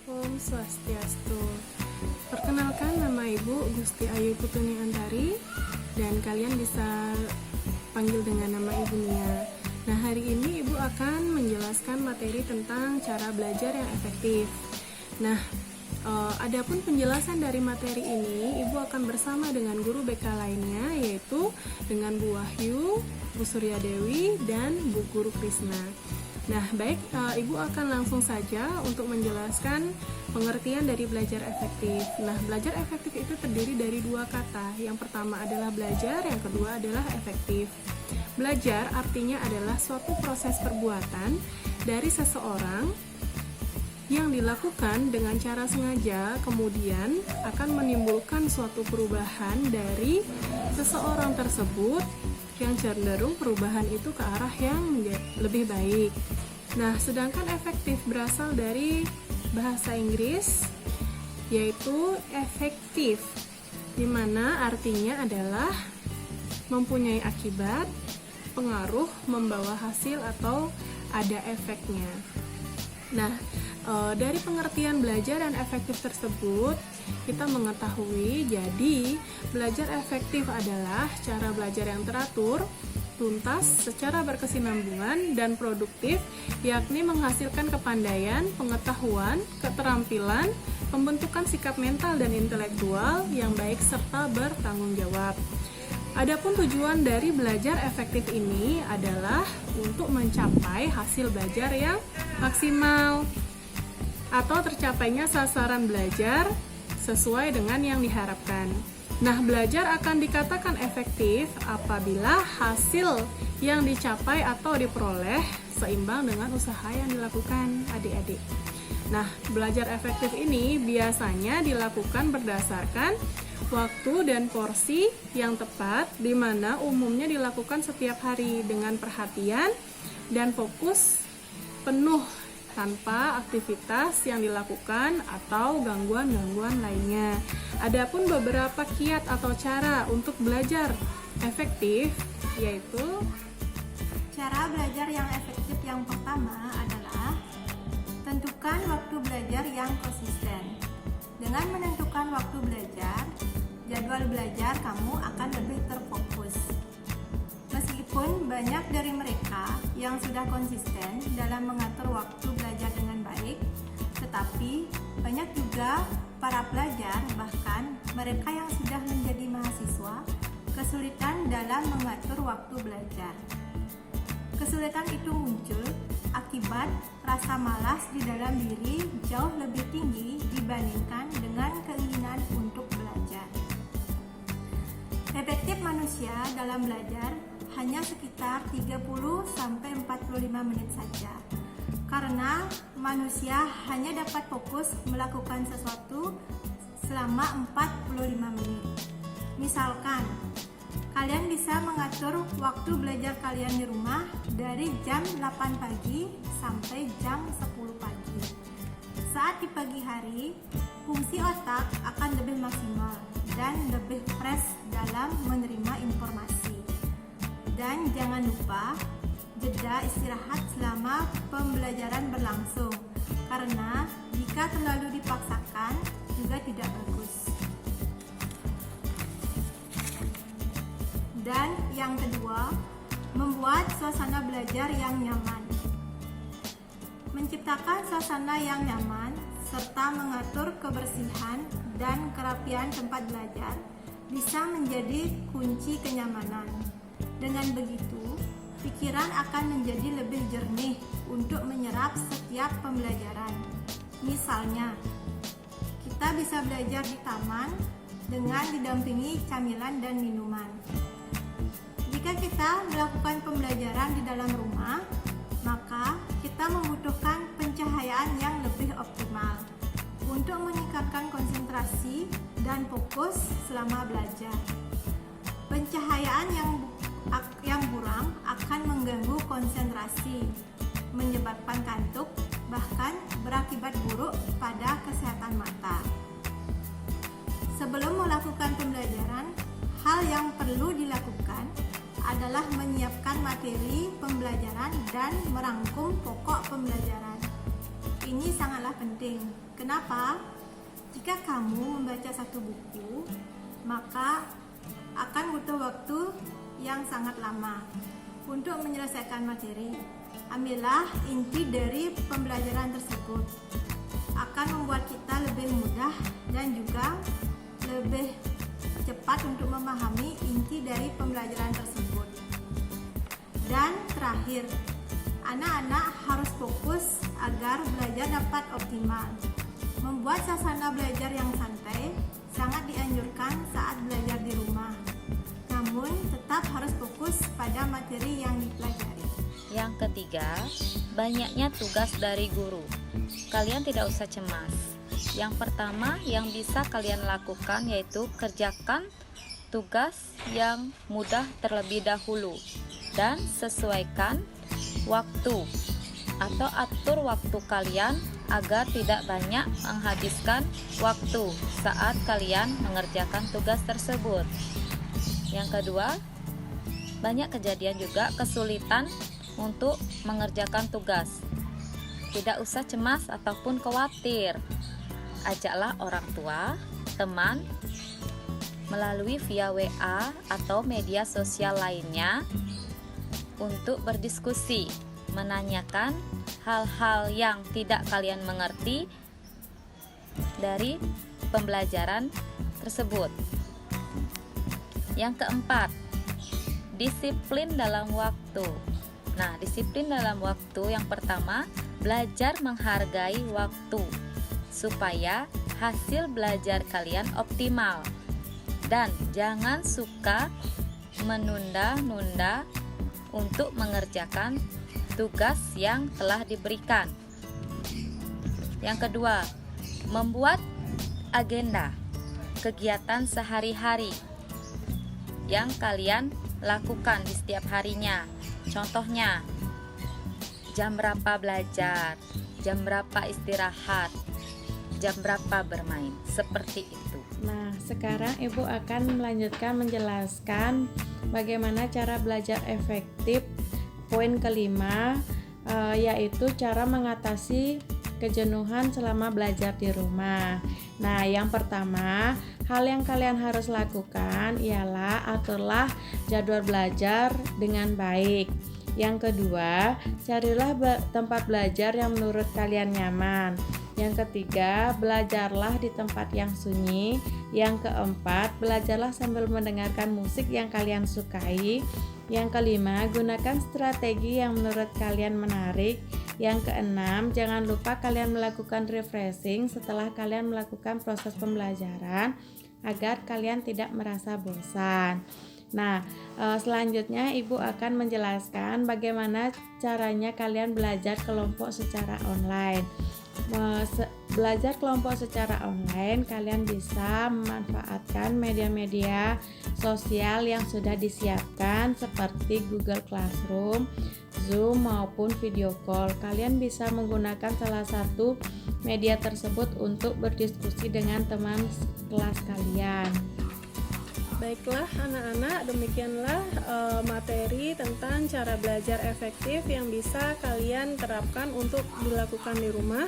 Om Swastiastu. Perkenalkan, nama Ibu Gusti Ayu Putuni Antari, dan kalian bisa panggil dengan nama Ibu Nia. Nah, hari ini Ibu akan menjelaskan materi tentang cara belajar yang efektif. Nah, adapun penjelasan dari materi ini, Ibu akan bersama dengan guru BK lainnya, yaitu dengan Bu Wahyu, Bu Surya Dewi, dan Bu Guru Krisna. Nah, baik, Ibu akan langsung saja untuk menjelaskan pengertian dari belajar efektif. Nah, belajar efektif itu terdiri dari dua kata. Yang pertama adalah belajar, yang kedua adalah efektif. Belajar artinya adalah suatu proses perbuatan dari seseorang yang dilakukan dengan cara sengaja, kemudian akan menimbulkan suatu perubahan dari seseorang tersebut yang cenderung perubahan itu ke arah yang lebih baik. Nah, sedangkan efektif berasal dari bahasa Inggris, yaitu efektif, di mana artinya adalah mempunyai akibat, pengaruh, membawa hasil, atau ada efeknya. Nah, dari pengertian belajar dan efektif tersebut, kita mengetahui jadi belajar efektif adalah cara belajar yang teratur, tuntas, secara berkesinambungan, dan produktif, yakni menghasilkan kepandaian, pengetahuan, keterampilan, pembentukan sikap mental dan intelektual yang baik serta bertanggung jawab. Adapun tujuan dari belajar efektif ini adalah untuk mencapai hasil belajar yang maksimal atau tercapainya sasaran belajar sesuai dengan yang diharapkan. Nah, belajar akan dikatakan efektif apabila hasil yang dicapai atau diperoleh seimbang dengan usaha yang dilakukan adik-adik. Nah, belajar efektif ini biasanya dilakukan berdasarkan waktu dan porsi yang tepat, di mana umumnya dilakukan setiap hari dengan perhatian dan fokus penuh tanpa aktivitas yang dilakukan atau gangguan-gangguan lainnya. Adapun beberapa kiat atau cara untuk belajar efektif, yaitu cara belajar yang efektif yang pertama adalah tentukan waktu belajar yang konsisten. Dengan menentukan waktu belajar, jadwal belajar kamu akan lebih terfokus. Meskipun banyak dari mereka yang sudah konsisten dalam mengatur waktu belajar dengan baik, tetapi banyak juga para pelajar, bahkan mereka yang sudah menjadi mahasiswa, kesulitan dalam mengatur waktu belajar. Kesulitan itu muncul akibat rasa malas di dalam diri jauh lebih tinggi dibandingkan dengan keinginan untuk belajar. Efektif manusia dalam belajar hanya sekitar 30-45 menit saja, karena manusia hanya dapat fokus melakukan sesuatu selama 45 menit. Misalkan, kalian bisa mengatur waktu belajar kalian di rumah dari jam 8 pagi sampai jam 10 pagi. Saat di pagi hari, fungsi otak akan lebih maksimal dan lebih fresh dalam menerima informasi. Dan jangan lupa jeda istirahat selama pembelajaran berlangsung, karena jika terlalu dipaksakan juga tidak bagus. Dan yang kedua, membuat suasana belajar yang nyaman. Menciptakan suasana yang nyaman serta mengatur kebersihan dan kerapian tempat belajar bisa menjadi kunci kenyamanan. Dengan begitu, pikiran akan menjadi lebih jernih untuk menyerap setiap pembelajaran. Misalnya, kita bisa belajar di taman dengan didampingi camilan dan minuman. Jika kita melakukan pembelajaran di dalam rumah, maka kita membutuhkan pencahayaan yang lebih optimal untuk meningkatkan konsentrasi dan fokus selama belajar. Pencahayaan yang buram akan mengganggu konsentrasi, menyebabkan kantuk, bahkan berakibat buruk pada kesehatan mata. Sebelum melakukan pembelajaran, hal yang perlu dilakukan adalah menyiapkan materi pembelajaran dan merangkum pokok pembelajaran. Ini sangatlah penting. Kenapa? Jika kamu membaca satu buku, maka akan butuh waktu yang sangat lama untuk menyelesaikan materi. Ambillah inti dari pembelajaran tersebut. Akan membuat kita lebih mudah dan juga lebih cepat untuk memahami inti dari pembelajaran tersebut. Dan terakhir, anak-anak harus fokus agar belajar dapat optimal. Membuat suasana belajar yang santai sangat dianjurkan saat belajar di rumah. Namun, tetap harus fokus pada materi yang dipelajari. Yang ketiga, banyaknya tugas dari guru. Kalian tidak usah cemas. Yang pertama yang bisa kalian lakukan yaitu kerjakan tugas yang mudah terlebih dahulu dan sesuaikan waktu atau atur waktu kalian agar tidak banyak menghabiskan waktu saat kalian mengerjakan tugas tersebut. Yang kedua, banyak kejadian juga kesulitan untuk mengerjakan tugas. Tidak usah cemas ataupun khawatir. Ajaklah orang tua, teman, melalui via WA atau media sosial lainnya untuk berdiskusi, menanyakan hal-hal yang tidak kalian mengerti dari pembelajaran tersebut. Yang keempat, disiplin dalam waktu. Nah, disiplin dalam waktu yang pertama, belajar menghargai waktu supaya hasil belajar kalian optimal. Dan jangan suka menunda-nunda untuk mengerjakan tugas yang telah diberikan. Yang kedua, membuat agenda kegiatan sehari-hari yang kalian lakukan di setiap harinya. Contohnya, jam berapa belajar, jam berapa istirahat, jam berapa bermain, seperti itu. Nah, sekarang Ibu akan melanjutkan menjelaskan bagaimana cara belajar efektif. Poin kelima, yaitu cara mengatasi kejenuhan selama belajar di rumah. Nah, yang pertama, hal yang kalian harus lakukan ialah aturlah jadwal belajar dengan baik. Yang kedua, carilah tempat belajar yang menurut kalian nyaman. Yang ketiga, belajarlah di tempat yang sunyi. Yang keempat, belajarlah sambil mendengarkan musik yang kalian sukai. Yang kelima, gunakan strategi yang menurut kalian menarik. Yang keenam, jangan lupa kalian melakukan refreshing setelah kalian melakukan proses pembelajaran agar kalian tidak merasa bosan. Nah, selanjutnya Ibu akan menjelaskan bagaimana caranya kalian belajar kelompok secara online. Belajar kelompok secara online, kalian bisa memanfaatkan media-media sosial yang sudah disiapkan seperti Google Classroom, Zoom maupun video call. Kalian bisa menggunakan salah satu media tersebut untuk berdiskusi dengan teman kelas kalian. Baiklah anak-anak, demikianlah materi tentang cara belajar efektif yang bisa kalian terapkan untuk dilakukan di rumah.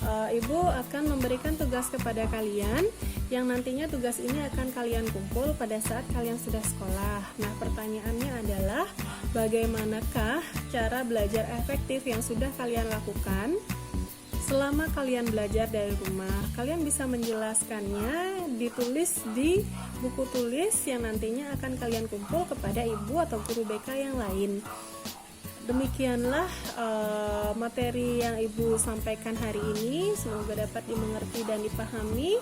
Ibu akan memberikan tugas kepada kalian yang nantinya tugas ini akan kalian kumpul pada saat kalian sudah sekolah. Nah, pertanyaannya adalah bagaimanakah cara belajar efektif yang sudah kalian lakukan selama kalian belajar dari rumah? Kalian bisa menjelaskannya ditulis di buku tulis yang nantinya akan kalian kumpul kepada ibu atau guru BK yang lain. Demikianlah materi yang ibu sampaikan hari ini. Semoga dapat dimengerti dan dipahami.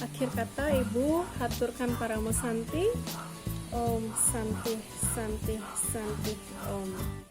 Akhir kata ibu haturkan para musanti. Om Santi Santi Santi Om.